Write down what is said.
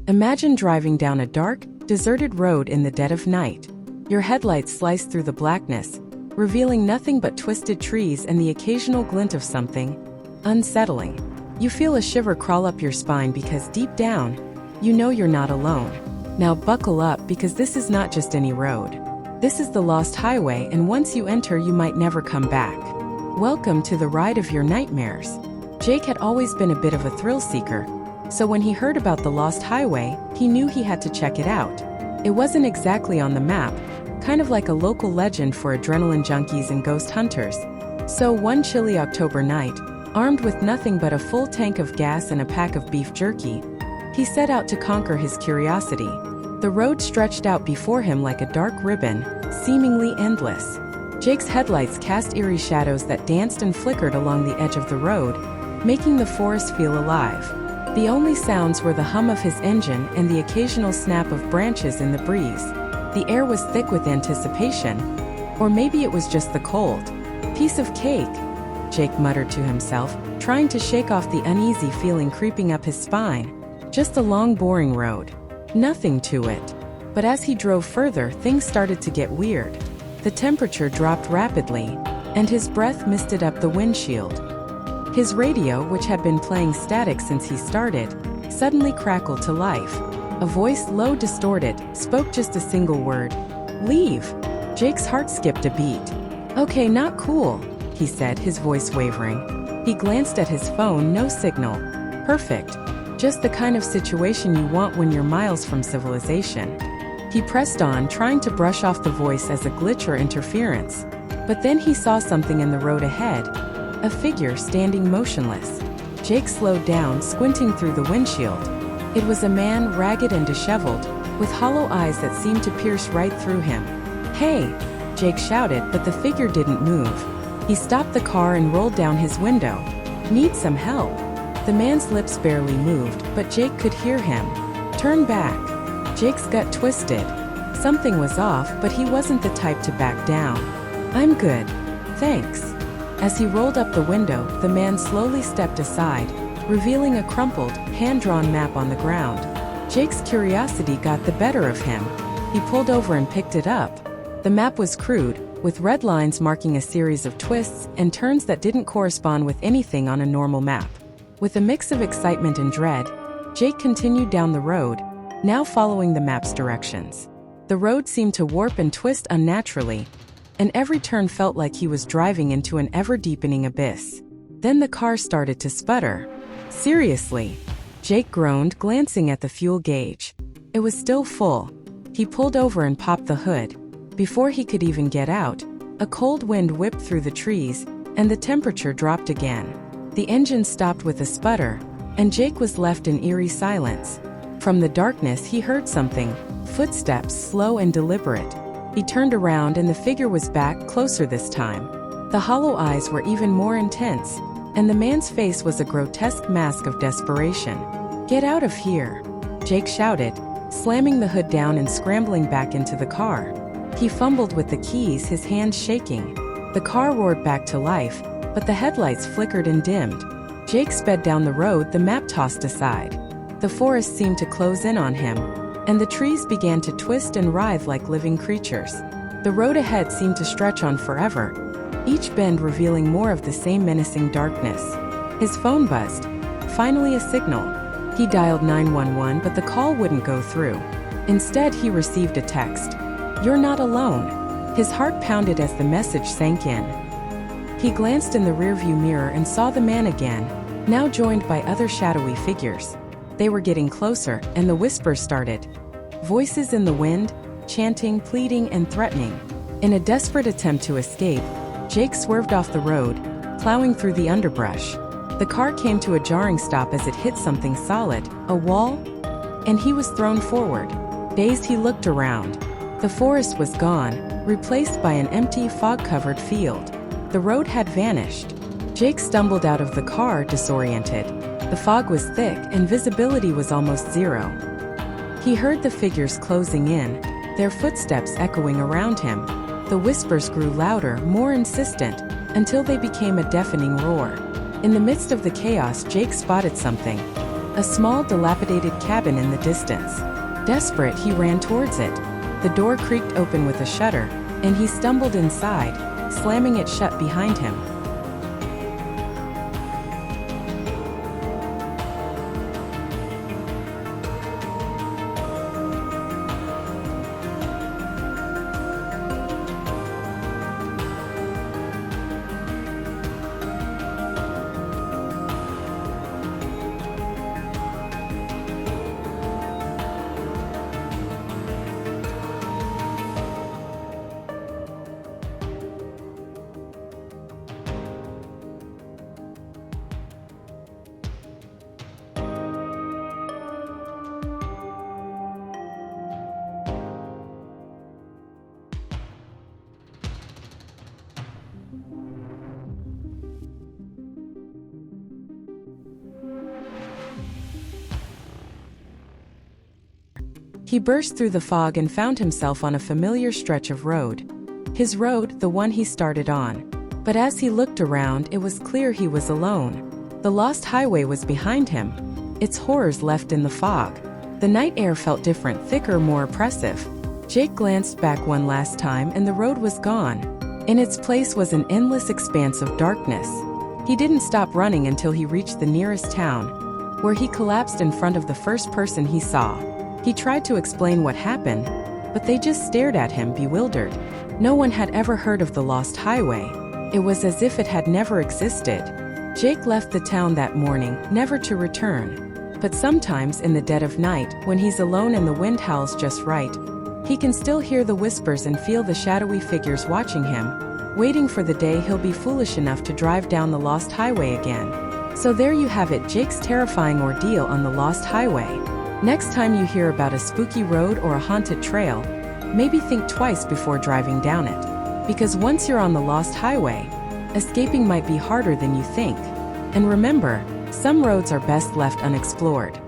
Imagine driving down a dark, deserted road in the dead of night. Your headlights slice through the blackness, revealing nothing but twisted trees and the occasional glint of something unsettling. You feel a shiver crawl up your spine because deep down, you know you're not alone. Now buckle up, because this is not just any road. This is the Lost Highway, and once you enter, you might never come back. Welcome to the ride of your nightmares. Jake had always been a bit of a thrill seeker, so when he heard about the Lost Highway, he knew he had to check it out. It wasn't exactly on the map, kind of like a local legend for adrenaline junkies and ghost hunters. So one chilly October night, armed with nothing but a full tank of gas and a pack of beef jerky, he set out to conquer his curiosity. The road stretched out before him like a dark ribbon, seemingly endless. Jake's headlights cast eerie shadows that danced and flickered along the edge of the road, making the forest feel alive. The only sounds were the hum of his engine and the occasional snap of branches in the breeze. The air was thick with anticipation. Or maybe it was just the cold. Piece of cake, Jake muttered to himself, trying to shake off the uneasy feeling creeping up his spine. Just a long, boring road. Nothing to it. But as he drove further, things started to get weird. The temperature dropped rapidly, and his breath misted up the windshield. His radio, which had been playing static since he started, suddenly crackled to life. A voice, low, distorted, spoke just a single word. "Leave." Jake's heart skipped a beat. "Okay, not cool," he said, his voice wavering. He glanced at his phone, no signal. Perfect. Just the kind of situation you want when you're miles from civilization. He pressed on, trying to brush off the voice as a glitch or interference. But then he saw something in the road ahead. A figure standing motionless. Jake slowed down, squinting through the windshield. It was a man, ragged and disheveled, with hollow eyes that seemed to pierce right through him. "Hey!" Jake shouted, but the figure didn't move. He stopped the car and rolled down his window. "Need some help?" The man's lips barely moved, but Jake could hear him. "Turn back." Jake's gut twisted. Something was off, but he wasn't the type to back down. "I'm good. Thanks." As he rolled up the window, the man slowly stepped aside, revealing a crumpled, hand-drawn map on the ground. Jake's curiosity got the better of him. He pulled over and picked it up. The map was crude, with red lines marking a series of twists and turns that didn't correspond with anything on a normal map. With a mix of excitement and dread, Jake continued down the road, now following the map's directions. The road seemed to warp and twist unnaturally, and every turn felt like he was driving into an ever-deepening abyss. Then the car started to sputter. "Seriously?" Jake groaned, glancing at the fuel gauge. It was still full. He pulled over and popped the hood. Before he could even get out, a cold wind whipped through the trees, and the temperature dropped again. The engine stopped with a sputter, and Jake was left in eerie silence. From the darkness, he heard something, footsteps, slow and deliberate. He turned around, and the figure was back, closer this time. The hollow eyes were even more intense, and the man's face was a grotesque mask of desperation. "Get out of here!" Jake shouted, slamming the hood down and scrambling back into the car. He fumbled with the keys, his hands shaking. The car roared back to life, but the headlights flickered and dimmed. Jake sped down the road, the map tossed aside. The forest seemed to close in on him, and the trees began to twist and writhe like living creatures. The road ahead seemed to stretch on forever, each bend revealing more of the same menacing darkness. His phone buzzed. Finally, a signal. He dialed 911, but the call wouldn't go through. Instead, he received a text. "You're not alone." His heart pounded as the message sank in. He glanced in the rearview mirror and saw the man again, now joined by other shadowy figures. They were getting closer, and the whispers started. Voices in the wind, chanting, pleading, and threatening. In a desperate attempt to escape, Jake swerved off the road, plowing through the underbrush. The car came to a jarring stop as it hit something solid, a wall, and he was thrown forward. Dazed, he looked around. The forest was gone, replaced by an empty, fog-covered field. The road had vanished. Jake stumbled out of the car, disoriented. The fog was thick, and visibility was almost zero. He heard the figures closing in, their footsteps echoing around him. The whispers grew louder, more insistent, until they became a deafening roar. In the midst of the chaos, Jake spotted something. A small, dilapidated cabin in the distance. Desperate, he ran towards it. The door creaked open with a shudder, and he stumbled inside, slamming it shut behind him. He burst through the fog and found himself on a familiar stretch of road. His road, the one he started on. But as he looked around, it was clear he was alone. The lost highway was behind him, its horrors left in the fog. The night air felt different, thicker, more oppressive. Jake glanced back one last time and the road was gone. In its place was an endless expanse of darkness. He didn't stop running until he reached the nearest town, where he collapsed in front of the first person he saw. He tried to explain what happened, but they just stared at him, bewildered. No one had ever heard of the lost highway. It was as if it had never existed. Jake left the town that morning, never to return. But sometimes in the dead of night, when he's alone and the wind howls just right, he can still hear the whispers and feel the shadowy figures watching him, waiting for the day he'll be foolish enough to drive down the lost highway again. So there you have it, Jake's terrifying ordeal on the lost highway. Next time you hear about a spooky road or a haunted trail, maybe think twice before driving down it. Because once you're on the lost highway, escaping might be harder than you think. And remember, some roads are best left unexplored.